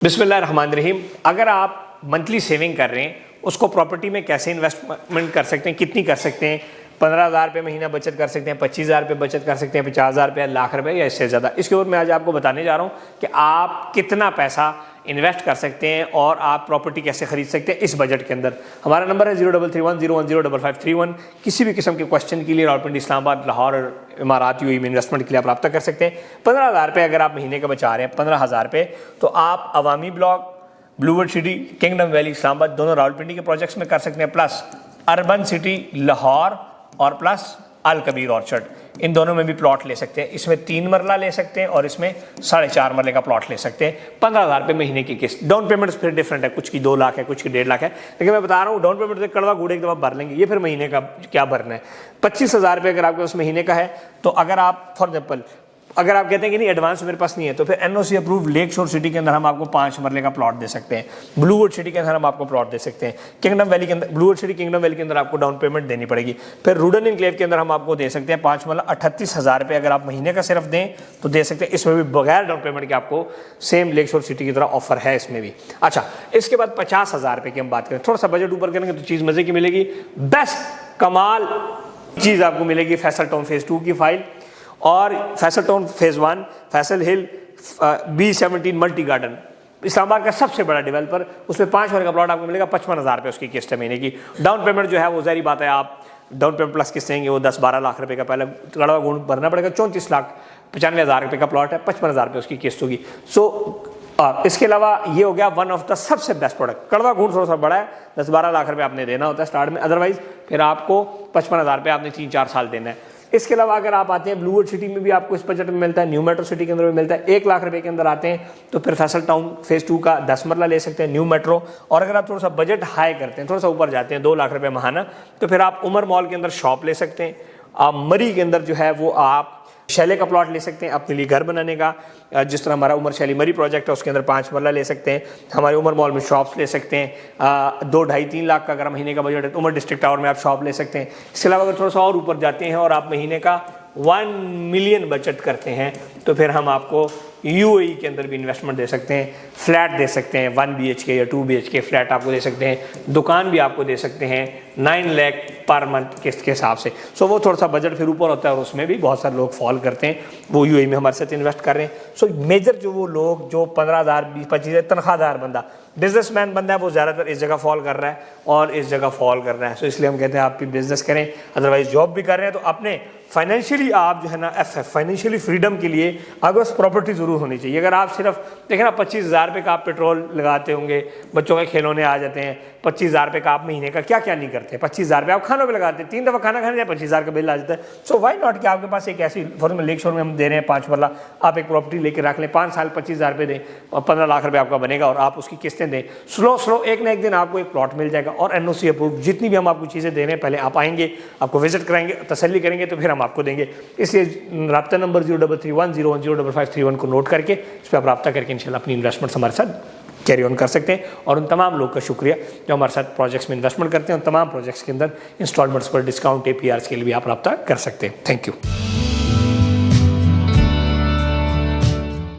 बिस्मिल्लाहिर्रहमानिर्रहीम। अगर आप मंथली सेविंग कर रहे हैं उसको प्रॉपर्टी में कैसे इन्वेस्टमेंट कर सकते हैं, कितनी कर सकते हैं? 15,000 रुपये महीना बचत कर सकते हैं, 25,000 रुपये बचत कर सकते हैं, 50,000 रुपये, लाख रुपये या इससे ज़्यादा। इसके ऊपर मैं आज आपको बताने जा रहा हूँ कि आप कितना पैसा इन्वेस्ट कर सकते हैं और आप प्रॉपर्टी कैसे खरीद सकते हैं इस बजट के अंदर। हमारा नंबर है 0331010531। किसी भी किस्म के क्वेश्चन के लिए रावलपिंडी, इस्लामाबाद, लाहौर और इमारात यूएई में इन्वेस्टमेंट के लिए आप रब्ता कर सकते हैं। 15,000 रुपये अगर आप महीने का बचा रहे हैं, 15,000 रुपये, तो आप Awami Block, Boulevard City, Kingdom Valley, Islamabad दोनों रावलपिंडी के प्रोजेक्ट्स में कर सकते हैं, प्लस अर्बन सिटी लाहौर और प्लस अल कबीर ऑर्चर्ड, इन दोनों में भी प्लॉट ले सकते हैं। इसमें 3 मरला ले सकते हैं और इसमें 4.5 मरले का प्लॉट ले सकते हैं। 15,000 रुपये महीने की किस्त। डाउन पेमेंट फिर डिफरेंट है, कुछ की 2 लाख है, कुछ की 1.5 लाख है, लेकिन मैं बता रहा हूँ डाउन पेमेंट से कड़वा घूड़े एक दफ़ा भर लेंगे, ये फिर महीने का क्या भरना है। 25,000 रुपये अगर आपके पास महीने का है तो अगर आप फॉर एग्जाम्पल अगर आप कहते हैं कि नहीं एडवांस मेरे पास नहीं है, तो फिर एनओसी अप्रूव लेक शोर सिटी के अंदर हम आपको 5 मरले का प्लॉट दे सकते हैं। ब्लूवर्ड सिटी के अंदर हम आपको प्लॉट दे सकते हैं। किंगडम वैली के अंदर, ब्लूवर्ड सिटी किंगडम वैली के अंदर आपको डाउन पेमेंट देनी पड़ेगी। फिर रूडन इनक्लेव के अंदर हम आपको दे सकते हैं 5 मरला 38,000 रुपये अगर आप महीने का सिर्फ दें तो दे सकते हैं। इसमें भी बगैर डाउन पेमेंट के आपको सेम लेक शोर सिटी की तरह ऑफर है इसमें भी। अच्छा, इसके बाद 50,000 रुपये की हम बात करें, थोड़ा सा बजट ऊपर करेंगे तो चीज़ मज़े की मिलेगी। बेस्ट कमाल चीज़ आपको मिलेगी फैसल टाउन फेज़ 2 की फाइल और फैसल टाउन फेज़ 1, फैसल हिल B17 मल्टी गार्डन, इस्लामाबाद का सबसे बड़ा डेवलपर। उसमें 5 मरले का प्लॉट आपको मिलेगा, 55,000 रुपये उसकी किस्त है महीने की। डाउन पेमेंट जो है वो ज़ाहिर बात है, आप डाउन पेमेंट प्लस किस्त देंगे वो 10-12 लाख रुपये का पहले कड़वा गुण भरना पड़ेगा। 34,95,000 रुपये का प्लॉट है, 55,000 रुपये उसकी किस्त होगी। इसके अलावा ये हो गया वन ऑफ द सबसे बेस्ट प्रोडक्ट। कड़वा गुण थोड़ा सा बड़ा है, 10-12 लाख रुपये आपने देना होता है स्टार्ट में, अदरवाइज फिर आपको 55,000 रुपये आपने 3-4 साल देना है। इसके अलावा अगर आप आते हैं ब्लूवर्ड सिटी में भी आपको इस बजट में मिलता है, न्यू मेट्रो सिटी के अंदर भी मिलता है। 1 लाख रुपए के अंदर आते हैं तो फिर फैसल टाउन फेज़ 2 का 10 मरला ले सकते हैं, न्यू मेट्रो। और अगर आप थोड़ा सा बजट हाई करते हैं, थोड़ा सा ऊपर जाते हैं, 2 लाख रुपए महाना, तो फिर आप उमर मॉल के अंदर शॉप ले सकते हैं। आप मरी के अंदर जो है वो आप शैले का प्लॉट ले सकते हैं अपने लिए घर बनाने का, जिस तरह हमारा उमर शैली मरी प्रोजेक्ट है उसके अंदर 5 मरला ले सकते हैं। हमारे उमर मॉल में शॉप्स ले सकते हैं। 2-2.5-3 लाख का अगर महीने का बजट है तो उमर डिस्ट्रिक्ट टावर में आप शॉप ले सकते हैं। इसके अलावा अगर थोड़ा सा और ऊपर जाते हैं और आप महीने का 1 मिलियन बचत करते हैं तो फिर हम आपको यूएई के अंदर भी इन्वेस्टमेंट दे सकते हैं, फ्लैट दे सकते हैं, 1 BHK या 2 BHK फ्लैट आपको दे सकते हैं, दुकान भी आपको दे सकते हैं 9 लाख पर मंथ किस्त के हिसाब से। वो थोड़ा सा बजट फिर ऊपर होता है और उसमें भी बहुत सारे लोग फॉल करते हैं, वो यूएई में हमारे साथ इन्वेस्ट कर रहे हैं। मेजर जो वो लोग जो 15,000, 20-25,000 तनख्वाहदार बंदा, बिजनेसमैन बंदा है, वो ज़्यादातर इस जगह फॉल कर रहा है और इस जगह फॉल कर रहा है। इसलिए हम कहते हैं आप भी बिजनेस करें, अदरवाइज जॉब भी कर रहे हैं तो अपने फाइनेंशियली आप जो है ना फाइनेंशियली फ्रीडम के लिए अगर प्रॉपर्टी ज़रूर होनी चाहिए। अगर आप सिर्फ देखें ना 25,000 रुपये का आप पेट्रोल लगाते होंगे, बच्चों के खिलौने आ जाते हैं, 25,000 रुपये का आप महीने का क्या क्या नहीं करते, 25,000 रुपये आप खानों पे लगाते हैं, 3 दफ़ा खाना खाने जाए 25,000 का बिल आ जाता है। सो वाई नॉट कि आपके पास एक ऐसी फॉर लेक शोर में हम दे रहे हैं 5 मरला, आप एक प्रॉपर्टी लेकर रख लें, 5 साल 25,000 रुपये दें और 15 लाख रुपये आपका बनेगा और आप उसकी किस्तें दें। स्लो एक ना एक दिन आपको एक प्लॉट मिल जाएगा और एनओसी अप्रूव जितनी भी हम आपको चीज़ें दे रहे हैं, पहले आप आएंगे, आपको विजिट कराएंगे, तसल्ली करेंगे तो फिर हम आपको देंगे। इसलिए रब्ता नंबर 0331010531 को नोट करके इस पर आप रब्ता करके इंशाल्लाह अपनी इन्वेस्टमेंट हमारे साथ कैरी ऑन कर सकते हैं। और उन तमाम लोग का शुक्रिया जो हमारे साथ प्रोजेक्ट्स में इन्वेस्टमेंट करते हैं। उन तमाम प्रोजेक्ट्स के अंदर इंस्टॉलमेंट्स पर डिस्काउंट APRs के लिए भी आप रब्ता कर सकते हैं। Thank you.